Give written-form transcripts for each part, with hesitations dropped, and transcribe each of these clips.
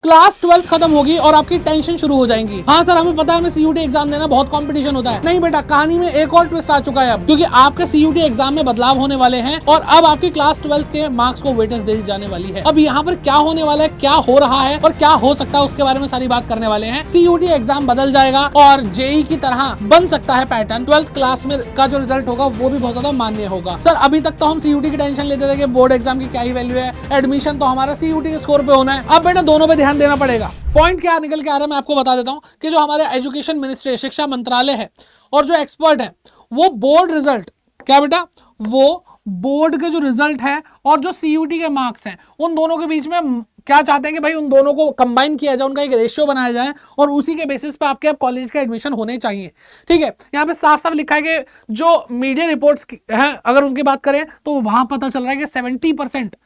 Class 12th खत्म होगी और आपकी टेंशन शुरू हो जाएंगी। हाँ सर, हमें पता है, हमें सीयूटी एग्जाम देना, बहुत कंपटीशन होता है। नहीं बेटा, कहानी में एक और ट्विस्ट आ चुका है अब, क्योंकि आपके सीयूटी एग्जाम में बदलाव होने वाले हैं और अब आपकी क्लास 12th के मार्क्स को वेटेज दी जाने वाली है। अब यहाँ पर क्या होने वाला है, क्या हो रहा है और क्या हो सकता है, उसके बारे में सारी बात करने वाले हैं। सीयूटी एग्जाम बदल जाएगा और जेई की तरह बन सकता है पैटर्न। 12th क्लास में का जो रिजल्ट होगा वो भी बहुत ज्यादा मान्य होगा। सर, अभी तक तो हम सीयूटी की टेंशन लेते थे कि बोर्ड एग्जाम की क्या ही वैल्यू है, एडमिशन तो हमारा सीयूटी के स्कोर पे होना है। अब बेटा दोनों पे ध्यान देना पड़ेगा। पॉइंट क्या निकल के आ रहा है मैं आपको बता देता हूं कि जो हमारे एजुकेशन मिनिस्ट्री, शिक्षा मंत्रालय है, और जो एक्सपर्ट है, वो बोर्ड रिजल्ट, क्या बेटा, वो बोर्ड के जो रिजल्ट है और जो सीयूटी के मार्क्स हैं, उन दोनों के बीच में क्या चाहते हैं कि भाई उन दोनों को कंबाइन किया जाए, उनका एक रेशियो बनाया जाए और उसी के बेसिस पे आपके अब कॉलेज का एडमिशन होने चाहिए। ठीक है, यहाँ पे साफ साफ लिखा है कि जो मीडिया रिपोर्ट्स हैं, अगर उनकी बात करें तो वहां पता चल रहा है कि 70%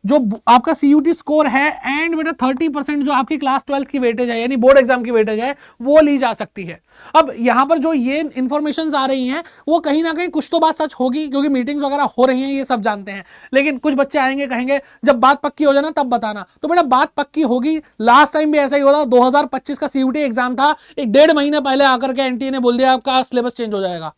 जो आपका सीयूटी स्कोर है एंड बेटा 30% जो आपकी क्लास 12th की वेटेज है, यानी बोर्ड एग्जाम की वेटेज है, वो ली जा सकती है। अब यहां पर जो ये इंफॉर्मेशन आ रही हैं, वो कहीं ना कहीं कुछ तो बात सच होगी, क्योंकि मीटिंग्स वगैरह हो रही हैं, ये सब जानते हैं। लेकिन कुछ बच्चे आएंगे, कहेंगे जब बात पक्की हो जाए ना तब बताना। तो बेटा बात पक्की होगी। लास्ट टाइम भी ऐसा ही हुआ था, 2025 का सीयूटी एग्जाम था, एक 1.5 महीने पहले आकर के एनटीए ने बोल दिया आपका सिलेबस चेंज हो जाएगा।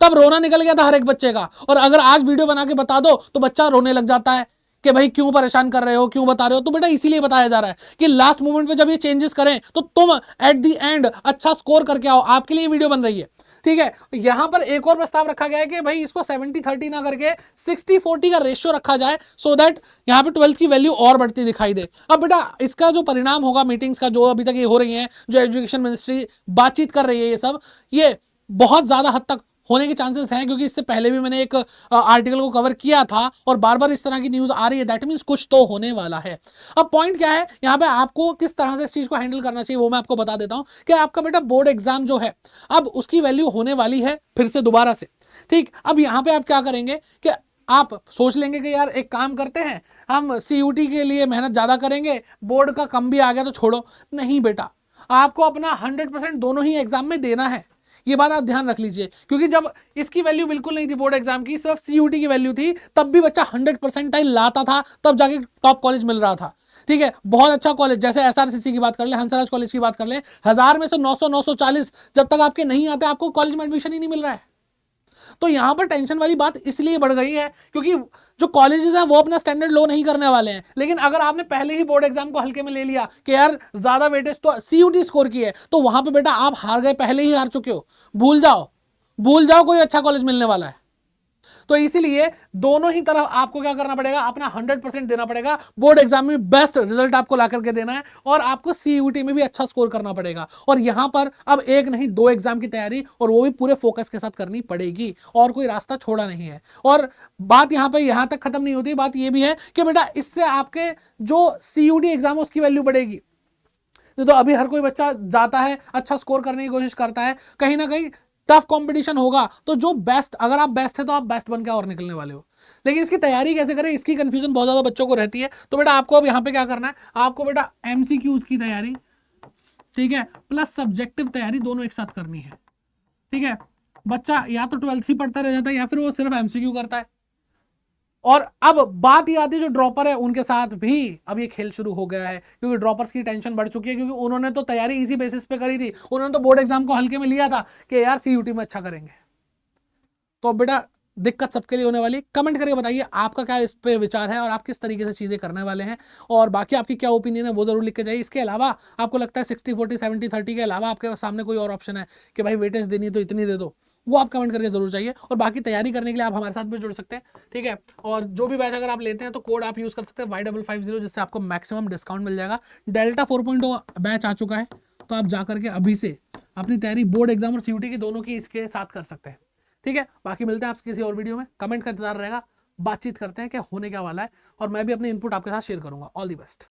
तब रोना निकल गया था हर एक बच्चे का। और अगर आज वीडियो बना के बता दो तो बच्चा रोने लग जाता है कि भाई क्यों परेशान कर रहे हो, क्यों बता रहे हो। तो बेटा इसीलिए बताया जा रहा है कि लास्ट मोमेंट पे जब ये चेंजेस करें तो तुम एट दी एंड अच्छा स्कोर करके आओ, आपके लिए वीडियो बन रही है। ठीक है, यहां पर एक और प्रस्ताव रखा गया है कि भाई इसको 70-30 ना करके 60-40 का रेशियो रखा जाए, सो दैट यहां पे 12th की वैल्यू और बढ़ती दिखाई दे। अब बेटा इसका जो परिणाम होगा मीटिंग्स का, जो अभी तक ये हो रही है, जो एजुकेशन मिनिस्ट्री बातचीत कर रही है, ये सब ये बहुत ज्यादा हद तक होने के चांसेस हैं, क्योंकि इससे पहले भी मैंने एक आर्टिकल को कवर किया था और बार बार इस तरह की न्यूज आ रही है। दैट मीन्स कुछ तो होने वाला है। अब पॉइंट क्या है यहाँ पे, आपको किस तरह से इस चीज को हैंडल करना चाहिए वो मैं आपको बता देता हूं कि आपका बेटा बोर्ड एग्जाम जो है, अब उसकी वैल्यू होने वाली है फिर से दोबारा से। ठीक, अब यहाँ पे आप क्या करेंगे कि आप सोच लेंगे कि यार एक काम करते हैं, हम सीयूटी के लिए मेहनत ज्यादा करेंगे, बोर्ड का कम भी आ गया तो छोड़ो। नहीं बेटा, आपको अपना 100% दोनों ही एग्जाम में देना है। ये बात आप ध्यान रख लीजिए, क्योंकि जब इसकी वैल्यू बिल्कुल नहीं थी बोर्ड एग्जाम की, सिर्फ सीयूटी की वैल्यू थी, तब भी बच्चा 100% लाता था, तब जाके टॉप कॉलेज मिल रहा था। ठीक है, बहुत अच्छा कॉलेज, जैसे एसआरसीसी की बात कर ले, हंसराज कॉलेज की बात कर ले, 1000 में से 900 940 जब तक आपके नहीं आते, आपको कॉलेज में एडमिशन ही नहीं मिल रहा है। तो यहां पर टेंशन वाली बात इसलिए बढ़ गई है क्योंकि जो कॉलेजेस हैं वो अपना स्टैंडर्ड लो नहीं करने वाले हैं। लेकिन अगर आपने पहले ही बोर्ड एग्जाम को हल्के में ले लिया कि यार ज्यादा वेटेज तो सीयूटी स्कोर की है, तो वहां पे बेटा आप हार गए, पहले ही हार चुके हो। भूल जाओ, भूल जाओ कोई अच्छा कॉलेज मिलने वाला है। तो इसीलिए दोनों ही तरफ आपको क्या करना पड़ेगा, अपना 100% देना पड़ेगा। बोर्ड एग्जाम में बेस्ट रिजल्ट आपको ला करके देना है और आपको सीयूटी में भी अच्छा स्कोर करना पड़ेगा। और यहां पर अब एक नहीं 2 एग्जाम की तैयारी, और वो भी पूरे फोकस के साथ करनी पड़ेगी, और कोई रास्ता छोड़ा नहीं है। और बात यहां पर यहां तक खत्म नहीं होती, बात यह भी है कि बेटा इससे आपके जो सीयूटी एग्जाम है उसकी वैल्यू बढ़ेगी। तो अभी हर कोई बच्चा जाता है, अच्छा स्कोर करने की कोशिश करता है, कहीं ना कहीं टफ कंपटीशन होगा, तो जो बेस्ट, अगर आप बेस्ट है तो आप बेस्ट बन के और निकलने वाले हो। लेकिन इसकी तैयारी कैसे करें, इसकी कंफ्यूजन बहुत ज्यादा बच्चों को रहती है। तो बेटा आपको अब यहाँ पे क्या करना है, आपको बेटा एमसीक्यूज की तैयारी, ठीक है, प्लस सब्जेक्टिव तैयारी दोनों एक साथ करनी है। ठीक है, बच्चा या तो 12th ही पढ़ता रह जाता है या फिर वो सिर्फ एमसीक्यू करता है। और अब बात ये आती है जो ड्रॉपर है उनके साथ भी अब ये खेल शुरू हो गया है, क्योंकि ड्रॉपर्स की टेंशन बढ़ चुकी है, क्योंकि उन्होंने तो तैयारी इसी बेसिस पे करी थी, उन्होंने तो बोर्ड एग्जाम को हल्के में लिया था कि यार सीयूटी में अच्छा करेंगे। तो बेटा दिक्कत सबके लिए होने वाली है। कमेंट करके बताइए आपका क्या इस पे विचार है और आप किस तरीके से चीजें करने वाले हैं, और बाकी आपकी क्या ओपिनियन है वो जरूर लिख के जाइए। इसके अलावा आपको लगता है 60-40 70-30 के अलावा आपके सामने कोई और ऑप्शन है कि भाई वेटेज देनी है तो इतनी दे दो, वो आप कमेंट करके जरूर चाहिए। और बाकी तैयारी करने के लिए आप हमारे साथ भी जुड़ सकते हैं। ठीक है, और जो भी बैच अगर आप लेते हैं तो कोड आप यूज कर सकते हैं Y550, जिससे आपको मैक्सिमम डिस्काउंट मिल जाएगा। डेल्टा 4.0 बैच आ चुका है, तो आप जाकर के अभी से अपनी तैयारी बोर्ड एग्जाम और सीयूटी की दोनों की इसके साथ कर सकते हैं। ठीक है, बाकी मिलते हैं आपसे किसी और वीडियो में। कमेंट का इंतजार रहेगा, बातचीत करते हैं क्या होने क्या वाला है, और मैं भी अपने इनपुट आपके साथ शेयर करूंगा। All the best.